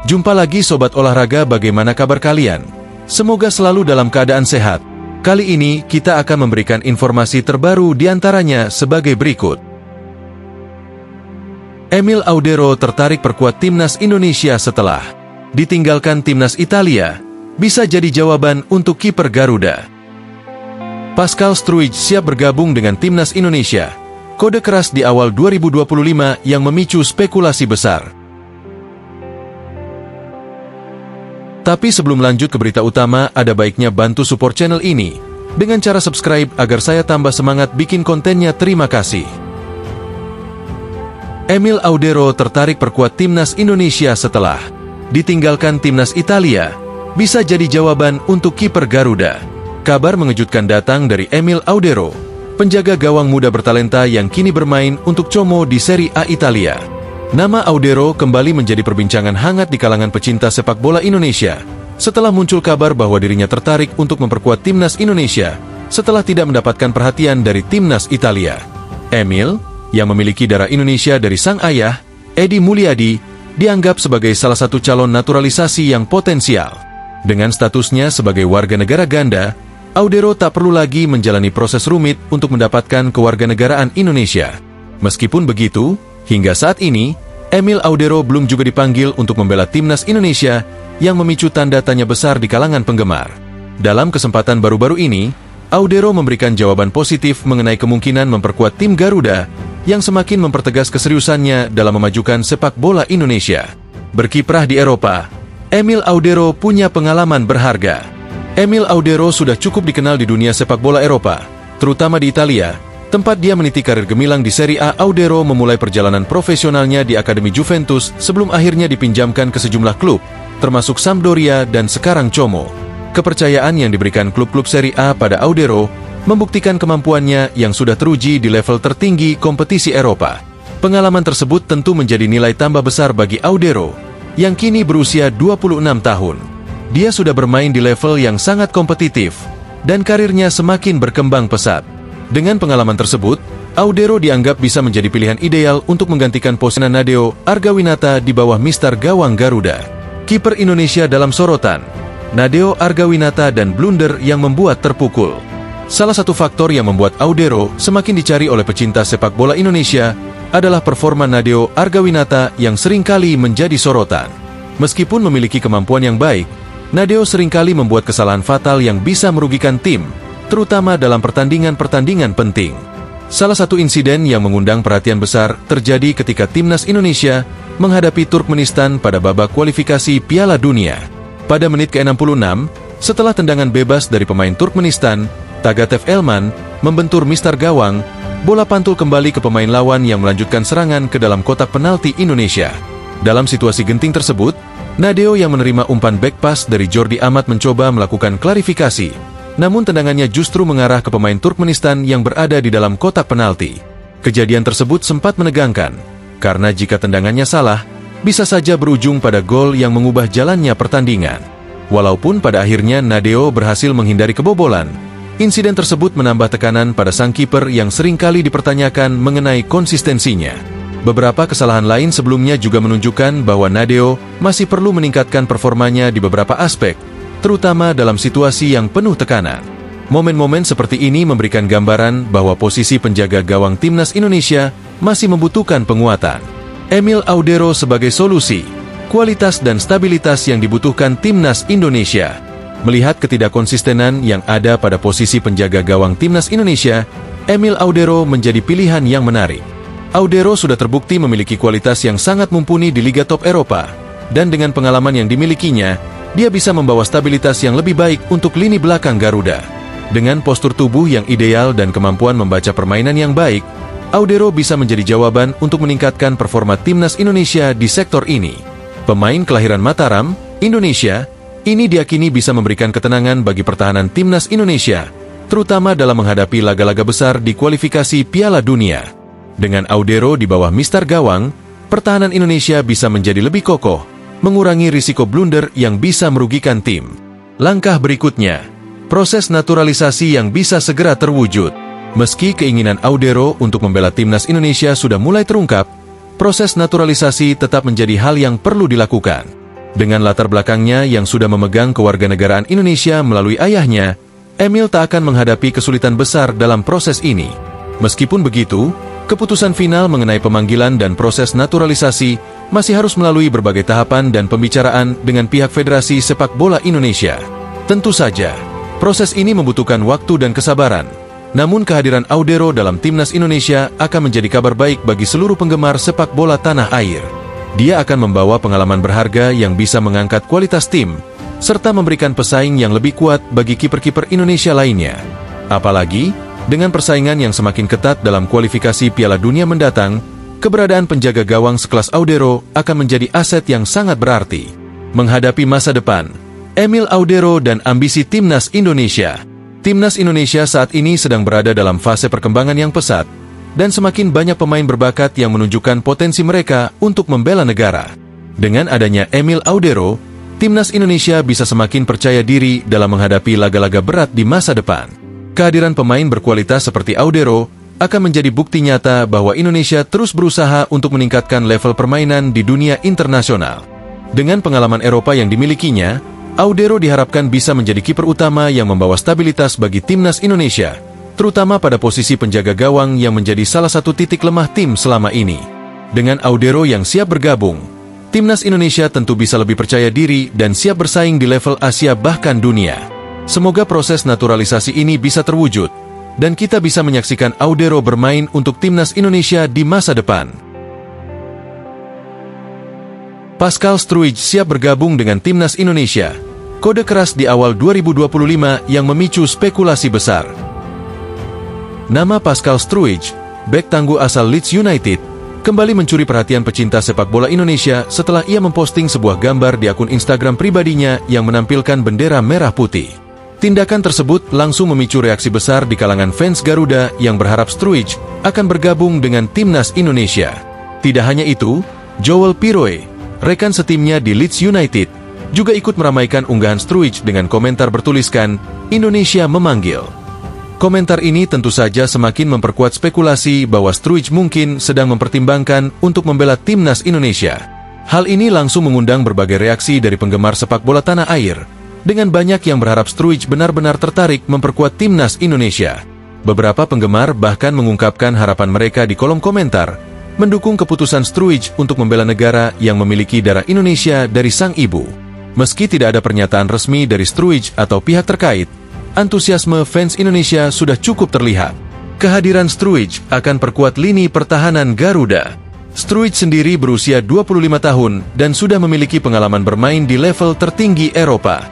Jumpa lagi Sobat Olahraga, bagaimana kabar kalian? Semoga selalu dalam keadaan sehat. Kali ini kita akan memberikan informasi terbaru diantaranya sebagai berikut. Emil Audero tertarik perkuat timnas Indonesia setelah ditinggalkan timnas Italia. Bisa jadi jawaban untuk kiper Garuda. Pascal Struijk siap bergabung dengan timnas Indonesia. Kode keras di awal 2025 yang memicu spekulasi besar. Tapi sebelum lanjut ke berita utama, ada baiknya bantu support channel ini dengan cara subscribe agar saya tambah semangat bikin kontennya. Terima kasih. Emil Audero tertarik perkuat timnas Indonesia setelah ditinggalkan timnas Italia. Bisa jadi jawaban untuk kiper Garuda. Kabar mengejutkan datang dari Emil Audero, penjaga gawang muda bertalenta yang kini bermain untuk Como di Serie A Italia. Nama Audero kembali menjadi perbincangan hangat di kalangan pecinta sepak bola Indonesia setelah muncul kabar bahwa dirinya tertarik untuk memperkuat timnas Indonesia setelah tidak mendapatkan perhatian dari timnas Italia. Emil, yang memiliki darah Indonesia dari sang ayah, Edi Mulyadi, dianggap sebagai salah satu calon naturalisasi yang potensial. Dengan statusnya sebagai warga negara ganda, Audero tak perlu lagi menjalani proses rumit untuk mendapatkan kewarganegaraan Indonesia. Meskipun begitu, hingga saat ini, Emil Audero belum juga dipanggil untuk membela timnas Indonesia yang memicu tanda tanya besar di kalangan penggemar. Dalam kesempatan baru-baru ini, Audero memberikan jawaban positif mengenai kemungkinan memperkuat tim Garuda yang semakin mempertegas keseriusannya dalam memajukan sepak bola Indonesia. Berkiprah di Eropa, Emil Audero punya pengalaman berharga. Emil Audero sudah cukup dikenal di dunia sepak bola Eropa, terutama di Italia, tempat dia meniti karir gemilang di Serie A. Audero memulai perjalanan profesionalnya di Akademi Juventus sebelum akhirnya dipinjamkan ke sejumlah klub, termasuk Sampdoria dan sekarang Como. Kepercayaan yang diberikan klub-klub Serie A pada Audero membuktikan kemampuannya yang sudah teruji di level tertinggi kompetisi Eropa. Pengalaman tersebut tentu menjadi nilai tambah besar bagi Audero, yang kini berusia 26 tahun. Dia sudah bermain di level yang sangat kompetitif, dan karirnya semakin berkembang pesat. Dengan pengalaman tersebut, Audero dianggap bisa menjadi pilihan ideal untuk menggantikan posisi Nadeo Argawinata di bawah mister gawang Garuda. Kiper Indonesia dalam sorotan, Nadeo Argawinata dan blunder yang membuat terpukul. Salah satu faktor yang membuat Audero semakin dicari oleh pecinta sepak bola Indonesia adalah performa Nadeo Argawinata yang seringkali menjadi sorotan. Meskipun memiliki kemampuan yang baik, Nadeo seringkali membuat kesalahan fatal yang bisa merugikan tim, terutama dalam pertandingan-pertandingan penting. Salah satu insiden yang mengundang perhatian besar terjadi ketika timnas Indonesia menghadapi Turkmenistan pada babak kualifikasi Piala Dunia. Pada menit ke-66, setelah tendangan bebas dari pemain Turkmenistan, Tagatef Elman membentur mister gawang, bola pantul kembali ke pemain lawan yang melanjutkan serangan ke dalam kotak penalti Indonesia. Dalam situasi genting tersebut, Nadeo yang menerima umpan back pass dari Jordi Amat mencoba melakukan klarifikasi, namun tendangannya justru mengarah ke pemain Turkmenistan yang berada di dalam kotak penalti. Kejadian tersebut sempat menegangkan, karena jika tendangannya salah, bisa saja berujung pada gol yang mengubah jalannya pertandingan. Walaupun pada akhirnya Nadeo berhasil menghindari kebobolan, insiden tersebut menambah tekanan pada sang kiper yang seringkali dipertanyakan mengenai konsistensinya. Beberapa kesalahan lain sebelumnya juga menunjukkan bahwa Nadeo masih perlu meningkatkan performanya di beberapa aspek, terutama dalam situasi yang penuh tekanan. Momen-momen seperti ini memberikan gambaran bahwa posisi penjaga gawang timnas Indonesia masih membutuhkan penguatan. Emil Audero sebagai solusi, kualitas dan stabilitas yang dibutuhkan timnas Indonesia. Melihat ketidakkonsistenan yang ada pada posisi penjaga gawang timnas Indonesia, Emil Audero menjadi pilihan yang menarik. Audero sudah terbukti memiliki kualitas yang sangat mumpuni di Liga Top Eropa, dan dengan pengalaman yang dimilikinya, dia bisa membawa stabilitas yang lebih baik untuk lini belakang Garuda. Dengan postur tubuh yang ideal dan kemampuan membaca permainan yang baik, Audero bisa menjadi jawaban untuk meningkatkan performa timnas Indonesia di sektor ini. Pemain kelahiran Mataram, Indonesia, ini diyakini bisa memberikan ketenangan bagi pertahanan timnas Indonesia, terutama dalam menghadapi laga-laga besar di kualifikasi Piala Dunia. Dengan Audero di bawah mister gawang, pertahanan Indonesia bisa menjadi lebih kokoh, mengurangi risiko blunder yang bisa merugikan tim. Langkah berikutnya, proses naturalisasi yang bisa segera terwujud. Meski keinginan Audero untuk membela timnas Indonesia sudah mulai terungkap, proses naturalisasi tetap menjadi hal yang perlu dilakukan. Dengan latar belakangnya yang sudah memegang kewarganegaraan Indonesia melalui ayahnya, Emil tak akan menghadapi kesulitan besar dalam proses ini. Meskipun begitu, keputusan final mengenai pemanggilan dan proses naturalisasi masih harus melalui berbagai tahapan dan pembicaraan dengan pihak Federasi Sepak Bola Indonesia. Tentu saja, proses ini membutuhkan waktu dan kesabaran. Namun kehadiran Audero dalam timnas Indonesia akan menjadi kabar baik bagi seluruh penggemar sepak bola tanah air. Dia akan membawa pengalaman berharga yang bisa mengangkat kualitas tim, serta memberikan pesaing yang lebih kuat bagi kiper-kiper Indonesia lainnya. Apalagi, dengan persaingan yang semakin ketat dalam kualifikasi Piala Dunia mendatang, keberadaan penjaga gawang sekelas Audero akan menjadi aset yang sangat berarti. Menghadapi masa depan, Emil Audero dan ambisi timnas Indonesia. Timnas Indonesia saat ini sedang berada dalam fase perkembangan yang pesat, dan semakin banyak pemain berbakat yang menunjukkan potensi mereka untuk membela negara. Dengan adanya Emil Audero, timnas Indonesia bisa semakin percaya diri dalam menghadapi laga-laga berat di masa depan. Kehadiran pemain berkualitas seperti Audero akan menjadi bukti nyata bahwa Indonesia terus berusaha untuk meningkatkan level permainan di dunia internasional. Dengan pengalaman Eropa yang dimilikinya, Audero diharapkan bisa menjadi kiper utama yang membawa stabilitas bagi timnas Indonesia, terutama pada posisi penjaga gawang yang menjadi salah satu titik lemah tim selama ini. Dengan Audero yang siap bergabung, timnas Indonesia tentu bisa lebih percaya diri dan siap bersaing di level Asia bahkan dunia. Semoga proses naturalisasi ini bisa terwujud, dan kita bisa menyaksikan Audero bermain untuk timnas Indonesia di masa depan. Pascal Struijk siap bergabung dengan timnas Indonesia. Kode keras di awal 2025 yang memicu spekulasi besar. Nama Pascal Struijk, bek tangguh asal Leeds United, kembali mencuri perhatian pecinta sepak bola Indonesia setelah ia memposting sebuah gambar di akun Instagram pribadinya yang menampilkan bendera merah putih. Tindakan tersebut langsung memicu reaksi besar di kalangan fans Garuda yang berharap Struijk akan bergabung dengan timnas Indonesia. Tidak hanya itu, Joel Piroe, rekan setimnya di Leeds United, juga ikut meramaikan unggahan Struijk dengan komentar bertuliskan, "Indonesia memanggil." Komentar ini tentu saja semakin memperkuat spekulasi bahwa Struijk mungkin sedang mempertimbangkan untuk membela timnas Indonesia. Hal ini langsung mengundang berbagai reaksi dari penggemar sepak bola tanah air, dengan banyak yang berharap Struijk benar-benar tertarik memperkuat timnas Indonesia. Beberapa penggemar bahkan mengungkapkan harapan mereka di kolom komentar, mendukung keputusan Struijk untuk membela negara yang memiliki darah Indonesia dari sang ibu. Meski tidak ada pernyataan resmi dari Struijk atau pihak terkait, antusiasme fans Indonesia sudah cukup terlihat. Kehadiran Struijk akan perkuat lini pertahanan Garuda. Struijk sendiri berusia 25 tahun dan sudah memiliki pengalaman bermain di level tertinggi Eropa.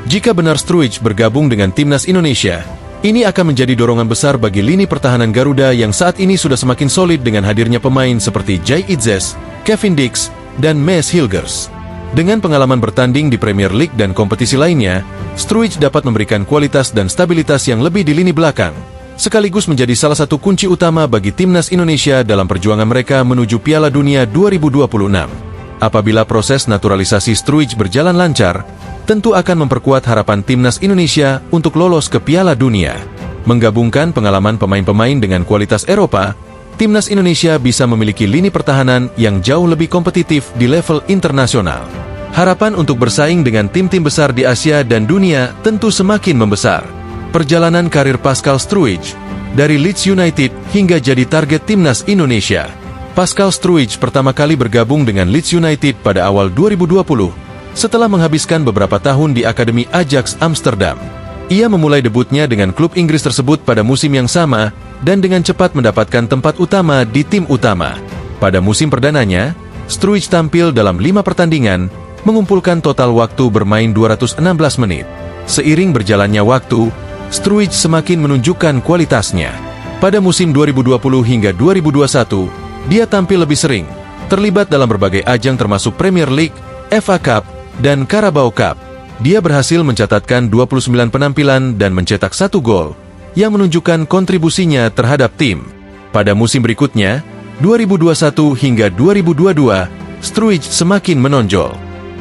Jika benar Struijk bergabung dengan timnas Indonesia, ini akan menjadi dorongan besar bagi lini pertahanan Garuda yang saat ini sudah semakin solid dengan hadirnya pemain seperti Jai Itzes, Kevin Dix, dan Mees Hilgers. Dengan pengalaman bertanding di Premier League dan kompetisi lainnya, Struijk dapat memberikan kualitas dan stabilitas yang lebih di lini belakang, sekaligus menjadi salah satu kunci utama bagi timnas Indonesia dalam perjuangan mereka menuju Piala Dunia 2026. Apabila proses naturalisasi Struijk berjalan lancar, tentu akan memperkuat harapan timnas Indonesia untuk lolos ke Piala Dunia. Menggabungkan pengalaman pemain-pemain dengan kualitas Eropa, timnas Indonesia bisa memiliki lini pertahanan yang jauh lebih kompetitif di level internasional. Harapan untuk bersaing dengan tim-tim besar di Asia dan dunia tentu semakin membesar. Perjalanan karir Pascal Struijk, dari Leeds United hingga jadi target timnas Indonesia. Pascal Struijk pertama kali bergabung dengan Leeds United pada awal 2020, setelah menghabiskan beberapa tahun di Akademi Ajax Amsterdam. Ia memulai debutnya dengan klub Inggris tersebut pada musim yang sama, dan dengan cepat mendapatkan tempat utama di tim utama. Pada musim perdananya, Struijk tampil dalam 5 pertandingan, mengumpulkan total waktu bermain 216 menit. Seiring berjalannya waktu, Struijk semakin menunjukkan kualitasnya. Pada musim 2020 hingga 2021, dia tampil lebih sering, terlibat dalam berbagai ajang termasuk Premier League, FA Cup, dan Carabao Cup. Dia berhasil mencatatkan 29 penampilan dan mencetak 1 gol, yang menunjukkan kontribusinya terhadap tim. Pada musim berikutnya, 2021 hingga 2022, Struijk semakin menonjol.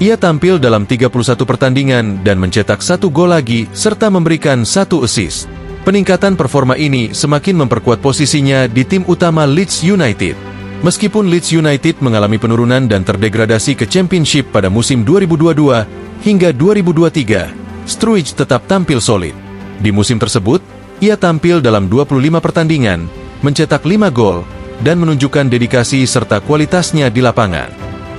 Ia tampil dalam 31 pertandingan dan mencetak 1 gol lagi serta memberikan 1 assist. Peningkatan performa ini semakin memperkuat posisinya di tim utama Leeds United. Meskipun Leeds United mengalami penurunan dan terdegradasi ke Championship pada musim 2022 hingga 2023, Sturridge tetap tampil solid. Di musim tersebut, ia tampil dalam 25 pertandingan, mencetak 5 gol, dan menunjukkan dedikasi serta kualitasnya di lapangan.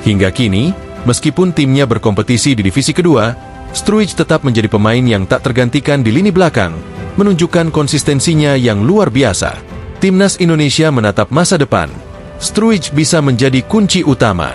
Hingga kini, meskipun timnya berkompetisi di divisi kedua, Sturridge tetap menjadi pemain yang tak tergantikan di lini belakang, menunjukkan konsistensinya yang luar biasa. Timnas Indonesia menatap masa depan. Sturridge bisa menjadi kunci utama.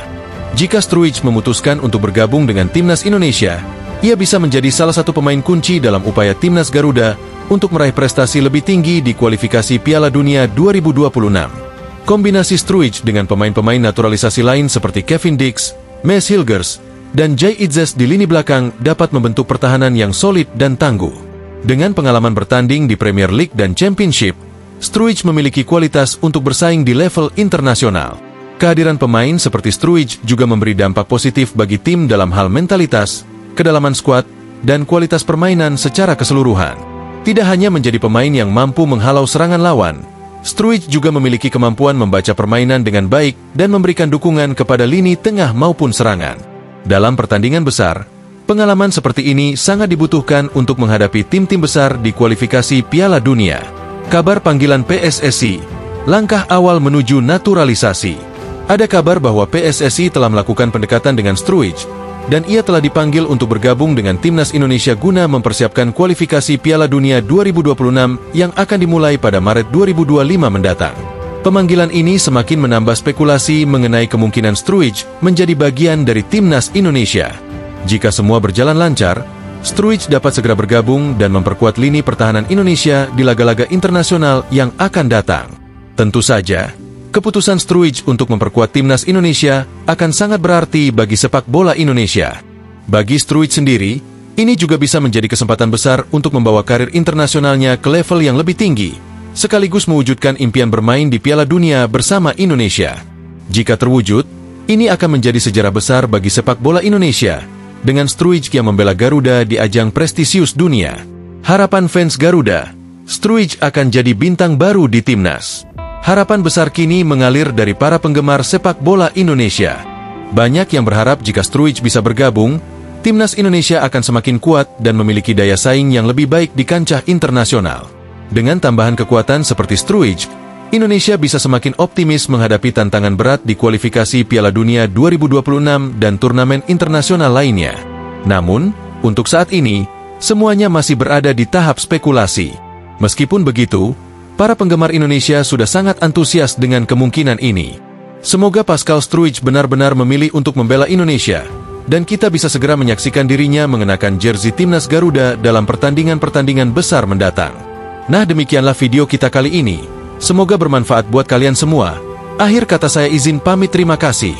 Jika Sturridge memutuskan untuk bergabung dengan Timnas Indonesia, ia bisa menjadi salah satu pemain kunci dalam upaya Timnas Garuda untuk meraih prestasi lebih tinggi di kualifikasi Piala Dunia 2026. Kombinasi Sturridge dengan pemain-pemain naturalisasi lain seperti Kevin Dix, Maes Hilgers, dan Jay Itzes di lini belakang dapat membentuk pertahanan yang solid dan tangguh. Dengan pengalaman bertanding di Premier League dan Championship, Sturridge memiliki kualitas untuk bersaing di level internasional. Kehadiran pemain seperti Sturridge juga memberi dampak positif bagi tim dalam hal mentalitas, kedalaman skuad, dan kualitas permainan secara keseluruhan. Tidak hanya menjadi pemain yang mampu menghalau serangan lawan, Sturridge juga memiliki kemampuan membaca permainan dengan baik dan memberikan dukungan kepada lini tengah maupun serangan. Dalam pertandingan besar, pengalaman seperti ini sangat dibutuhkan untuk menghadapi tim-tim besar di kualifikasi Piala Dunia. Kabar panggilan PSSI, langkah awal menuju naturalisasi. Ada kabar bahwa PSSI telah melakukan pendekatan dengan Sturridge, dan ia telah dipanggil untuk bergabung dengan Timnas Indonesia guna mempersiapkan kualifikasi Piala Dunia 2026 yang akan dimulai pada Maret 2025 mendatang. Pemanggilan ini semakin menambah spekulasi mengenai kemungkinan Sturridge menjadi bagian dari Timnas Indonesia. Jika semua berjalan lancar, Sturridge dapat segera bergabung dan memperkuat lini pertahanan Indonesia di laga-laga internasional yang akan datang. Tentu saja, keputusan Sturridge untuk memperkuat Timnas Indonesia akan sangat berarti bagi sepak bola Indonesia. Bagi Sturridge sendiri, ini juga bisa menjadi kesempatan besar untuk membawa karir internasionalnya ke level yang lebih tinggi, sekaligus mewujudkan impian bermain di Piala Dunia bersama Indonesia. Jika terwujud, ini akan menjadi sejarah besar bagi sepak bola Indonesia, dengan Sturridge yang membela Garuda di ajang prestisius dunia. Harapan fans Garuda, Sturridge akan jadi bintang baru di Timnas. Harapan besar kini mengalir dari para penggemar sepak bola Indonesia. Banyak yang berharap jika Sturridge bisa bergabung, Timnas Indonesia akan semakin kuat dan memiliki daya saing yang lebih baik di kancah internasional. Dengan tambahan kekuatan seperti Sturridge, Indonesia bisa semakin optimis menghadapi tantangan berat di kualifikasi Piala Dunia 2026 dan turnamen internasional lainnya. Namun, untuk saat ini, semuanya masih berada di tahap spekulasi. Meskipun begitu, para penggemar Indonesia sudah sangat antusias dengan kemungkinan ini. Semoga Pascal Sturridge benar-benar memilih untuk membela Indonesia, dan kita bisa segera menyaksikan dirinya mengenakan jersey Timnas Garuda dalam pertandingan-pertandingan besar mendatang. Nah, demikianlah video kita kali ini. Semoga bermanfaat buat kalian semua. Akhir kata saya izin pamit, terima kasih.